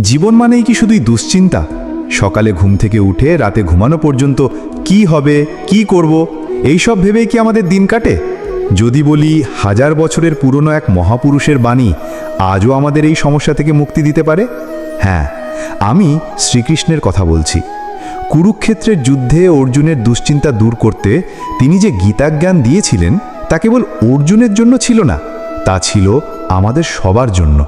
জীবন মানেই কি শুধুই দুশ্চিন্তা? সকালে ঘুম থেকে উঠে রাতে ঘুমানো পর্যন্ত কি হবে, কি করব, এইসব ভেবেই কি আমাদের দিন কাটে? যদি বলি হাজার বছরের পুরনো এক মহাপুরুষের বাণী আজও আমাদের এই সমস্যা থেকে মুক্তি দিতে পারে? হ্যাঁ, আমি শ্রীকৃষ্ণের কথা বলছি। কুরুক্ষেত্রের যুদ্ধে অর্জুনের দুশ্চিন্তা দূর করতে তিনি যে গীতাজ্ঞান দিয়েছিলেন তা কেবল অর্জুনের জন্য ছিল না, তা ছিল আমাদের সবার জন্য।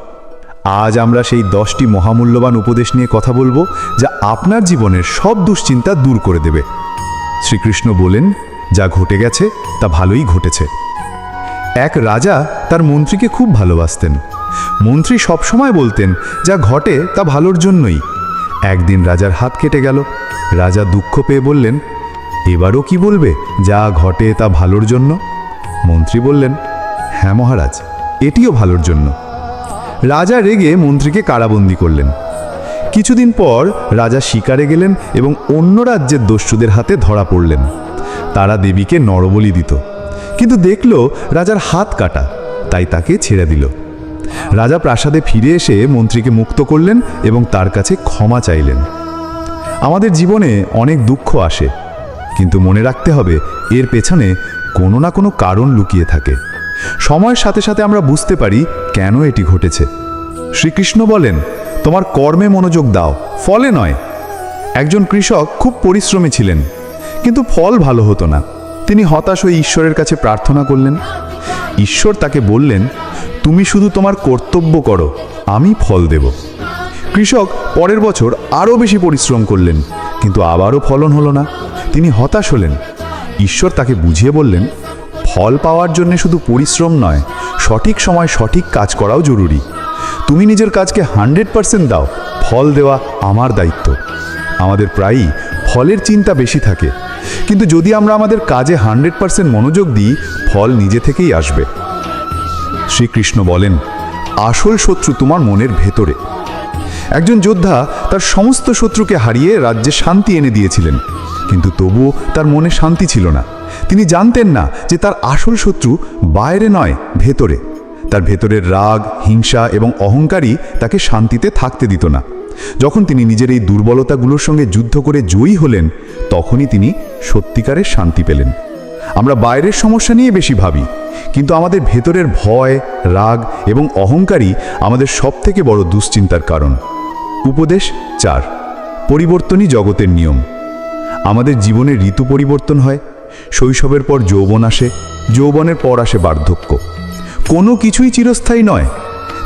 আজ আমরা সেই 10টি মহামূল্যবান উপদেশ নিয়ে কথা বলবো, যা আপনার জীবনের সব দুশ্চিন্তা দূর করে দেবে। শ্রীকৃষ্ণ বলেন, যা ঘটে গেছে তা ভালোই ঘটেছে। এক রাজা তার মন্ত্রীকে খুব ভালোবাসতেন। মন্ত্রী সবসময় বলতেন, যা ঘটে তা ভালোর জন্যই। একদিন রাজার হাত কেটে গেল। রাজা দুঃখ পেয়ে বললেন, এবারও কি বলবে যা ঘটে তা ভালোর জন্য? মন্ত্রী বললেন, হ্যাঁ মহারাজ, এটিও ভালোর জন্য। রাজা রেগে মন্ত্রীকে কারাবন্দী করলেন। কিছুদিন পর রাজা শিকারে গেলেন এবং অন্য রাজ্যের দস্যুদের হাতে ধরা পড়লেন। তারা দেবীকে নরবলি দিত, কিন্তু দেখল রাজার হাত কাটা, তাই তাকে ছেড়ে দিল। রাজা প্রাসাদে ফিরে এসে মন্ত্রীকে মুক্ত করলেন এবং তার কাছে ক্ষমা চাইলেন। আমাদের জীবনে অনেক দুঃখ আসে, কিন্তু মনে রাখতে হবে এর পেছনে কোনো না কোনো কারণ লুকিয়ে থাকে। সময়ের সাথে সাথে আমরা বুঝতে পারি কেন এটি ঘটেছে। শ্রীকৃষ্ণ বলেন, তোমার কর্মে মনোযোগ দাও, ফলে নয়। একজন কৃষক খুব পরিশ্রমী ছিলেন, কিন্তু ফল ভালো হতো না। তিনি হতাশ হয়ে ঈশ্বরের কাছে প্রার্থনা করলেন। ঈশ্বর তাকে বললেন, তুমি শুধু তোমার কর্তব্য করো, আমি ফল দেব। কৃষক পরের বছর আরও বেশি পরিশ্রম করলেন, কিন্তু আবারও ফলন হলো না। তিনি হতাশ হলেন। ঈশ্বর তাকে বুঝিয়ে বললেন, ফল পাওয়ার জন্য শুধু পরিশ্রম নয়, সঠিক সময় সঠিক কাজ করাও জরুরি। তুমি নিজের কাজকে 100% দাও, ফল দেওয়া আমার দায়িত্ব। আমাদের প্রায়ই ফলের চিন্তা বেশি থাকে, কিন্তু যদি আমরা আমাদের কাজে 100% মনোযোগ দিই, ফল নিজে থেকেই আসবে। শ্রীকৃষ্ণ বলেন, আসল শত্রু তোমার মনের ভেতরে। একজন যোদ্ধা তার সমস্ত শত্রুকে হারিয়ে রাজ্যে শান্তি এনে দিয়েছিলেন, কিন্তু তবুও তার মনে শান্তি ছিল না। তিনি জানতেন না যে তার আসল শত্রু বাইরে নয়, ভেতরে। তার ভেতরের রাগ, হিংসা এবং অহংকারই তাকে শান্তিতে থাকতে দিত না। যখন তিনি নিজের এই দুর্বলতাগুলোর সঙ্গে যুদ্ধ করে জয়ী হলেন, তখনই তিনি সত্যিকারের শান্তি পেলেন। আমরা বাইরের সমস্যা নিয়ে বেশি ভাবি, কিন্তু আমাদের ভেতরের ভয়, রাগ এবং অহংকারই আমাদের সবথেকে বড় দুশ্চিন্তার কারণ। উপদেশ 4, পরিবর্তনই জগতের নিয়ম। আমাদের জীবনে ঋতু পরিবর্তন হয়। শৈশবের পর যৌবন আসে, যৌবনের পর আসে বার্ধক্য। কোনো কিছুই চিরস্থায়ী নয়।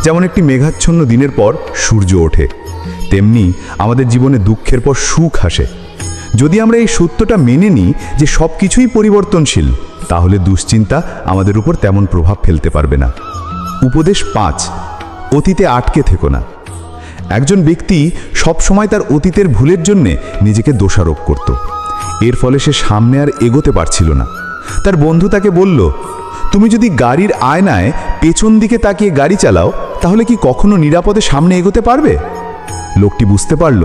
যেমন একটি মেঘাচ্ছন্ন দিনের পর সূর্য ওঠে, তেমনি আমাদের জীবনে দুঃখের পর সুখ আসে। যদি আমরা এই সত্যটা মেনে নিই যে সব কিছুই পরিবর্তনশীল, তাহলে দুশ্চিন্তা আমাদের উপর তেমন প্রভাব ফেলতে পারবে না। উপদেশ 5, অতীতে আটকে থেকো না। একজন ব্যক্তি সবসময় তার অতীতের ভুলের জন্যে নিজেকে দোষারোপ করত। এর ফলে সে সামনে আর এগোতে পারছিল না। তার বন্ধু তাকে বলল, তুমি যদি গাড়ির আয়নায় পেছন দিকে তাকিয়ে গাড়ি চালাও, তাহলে কি কখনো নিরাপদে সামনে এগোতে পারবে? লোকটি বুঝতে পারল,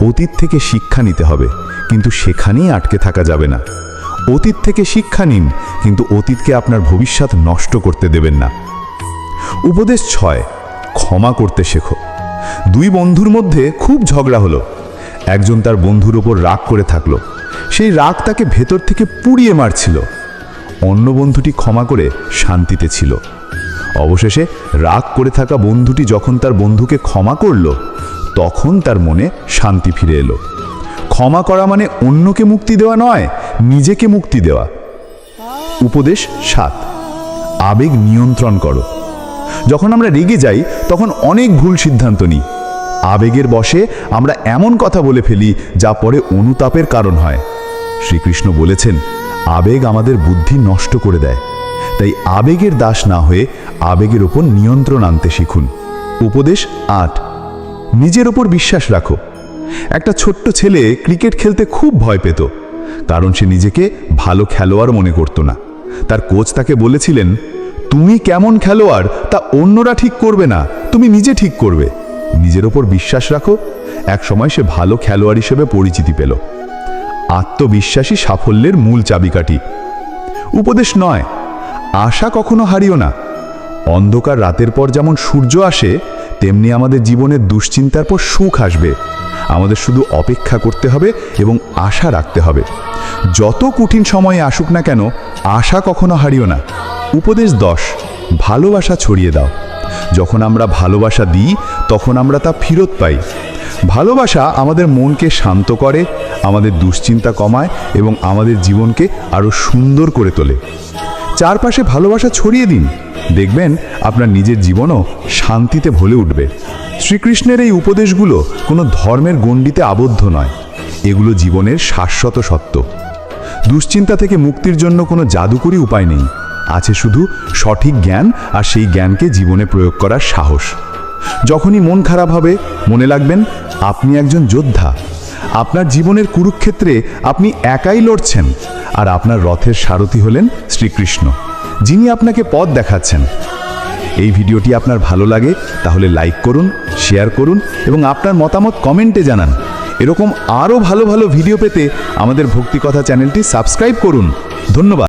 অতীত থেকে শিক্ষা নিতে হবে, কিন্তু সেখানেই আটকে থাকা যাবে না। অতীত থেকে শিক্ষা নিন, কিন্তু অতীতকে আপনার ভবিষ্যৎ নষ্ট করতে দেবেন না। উপদেশ 6, ক্ষমা করতে শেখো। 2 বন্ধুর মধ্যে খুব ঝগড়া হলো। একজন তার বন্ধুর ওপর রাগ করে থাকলো। সেই রাগ তাকে ভেতর থেকে পুড়িয়ে মারছিল। অন্য বন্ধুটি ক্ষমা করে শান্তিতে ছিল। অবশেষে রাগ করে থাকা বন্ধুটি যখন তার বন্ধুকে ক্ষমা করল, তখন তার মনে শান্তি ফিরে এলো। ক্ষমা করা মানে অন্যকে মুক্তি দেওয়া নয়, নিজেকে মুক্তি দেওয়া। উপদেশ 7, আবেগ নিয়ন্ত্রণ করো। যখন আমরা রেগে যাই, তখন অনেক ভুল সিদ্ধান্ত নিই। আবেগের বশে আমরা এমন কথা বলে ফেলি যা পরে অনুতাপের কারণ হয়। শ্রীকৃষ্ণ বলেছেন, আবেগ আমাদের বুদ্ধি নষ্ট করে দেয়। তাই আবেগের দাস না হয়ে আবেগের ওপর নিয়ন্ত্রণ আনতে শিখুন। উপদেশ 8, নিজের ওপর বিশ্বাস রাখো। একটা ছোট্ট ছেলে ক্রিকেট খেলতে খুব ভয় পেত, কারণ সে নিজেকে ভালো খেলোয়াড় মনে করত না। তার কোচ তাকে বলেছিলেন, তুমি কেমন খেলোয়াড় তা অন্যরা ঠিক করবে না, তুমি নিজে ঠিক করবে। নিজের ওপর বিশ্বাস রাখো। এক সময় সে ভালো খেলোয়াড় হিসেবে পরিচিতি পেল। আত্মবিশ্বাসী সাফল্যের মূল চাবিকাঠি। উপদেশ 9, আশা কখনো হারিও না। অন্ধকার রাতের পর যেমন সূর্য আসে, তেমনি আমাদের জীবনের দুশ্চিন্তার পর সুখ আসবে। আমাদের শুধু অপেক্ষা করতে হবে এবং আশা রাখতে হবে। যত কঠিন সময়ে আসুক না কেন, আশা কখনো হারিও না। উপদেশ 10, ভালোবাসা ছড়িয়ে দাও। যখন আমরা ভালোবাসা দিই তখন আমরা তা ফেরত পাই। ভালোবাসা আমাদের মনকে শান্ত করে, আমাদের দুশ্চিন্তা কমায় এবং আমাদের জীবনকে আরও সুন্দর করে তোলে। চারপাশে ভালোবাসা ছড়িয়ে দিন, দেখবেন আপনার নিজের জীবনও শান্তিতে ভরে উঠবে। শ্রীকৃষ্ণের এই উপদেশগুলো কোনো ধর্মের গণ্ডিতে আবদ্ধ নয়, এগুলো জীবনের শাশ্বত সত্য। দুশ্চিন্তা থেকে মুক্তির জন্য কোনো জাদুকরী উপায় নেই, আছে শুধু সঠিক জ্ঞান আর সেই জ্ঞানকে জীবনে প্রয়োগ করার সাহস। যখনই মন খারাপ হবে, মনে রাখবেন আপনি একজন যোদ্ধা। আপনার জীবনের কুরুক্ষেত্রে আপনি একাই লড়ছেন, আর আপনার রথের সারথি হলেন শ্রীকৃষ্ণ, যিনি আপনাকে পথ দেখাচ্ছেন। এই ভিডিওটি আপনার ভালো লাগে তাহলে লাইক করুন, শেয়ার করুন এবং আপনার মতামত কমেন্টে জানান। এরকম আরও ভালো ভালো ভিডিও পেতে আমাদের ভক্তিকথা চ্যানেলটি সাবস্ক্রাইব করুন। ধন্যবাদ।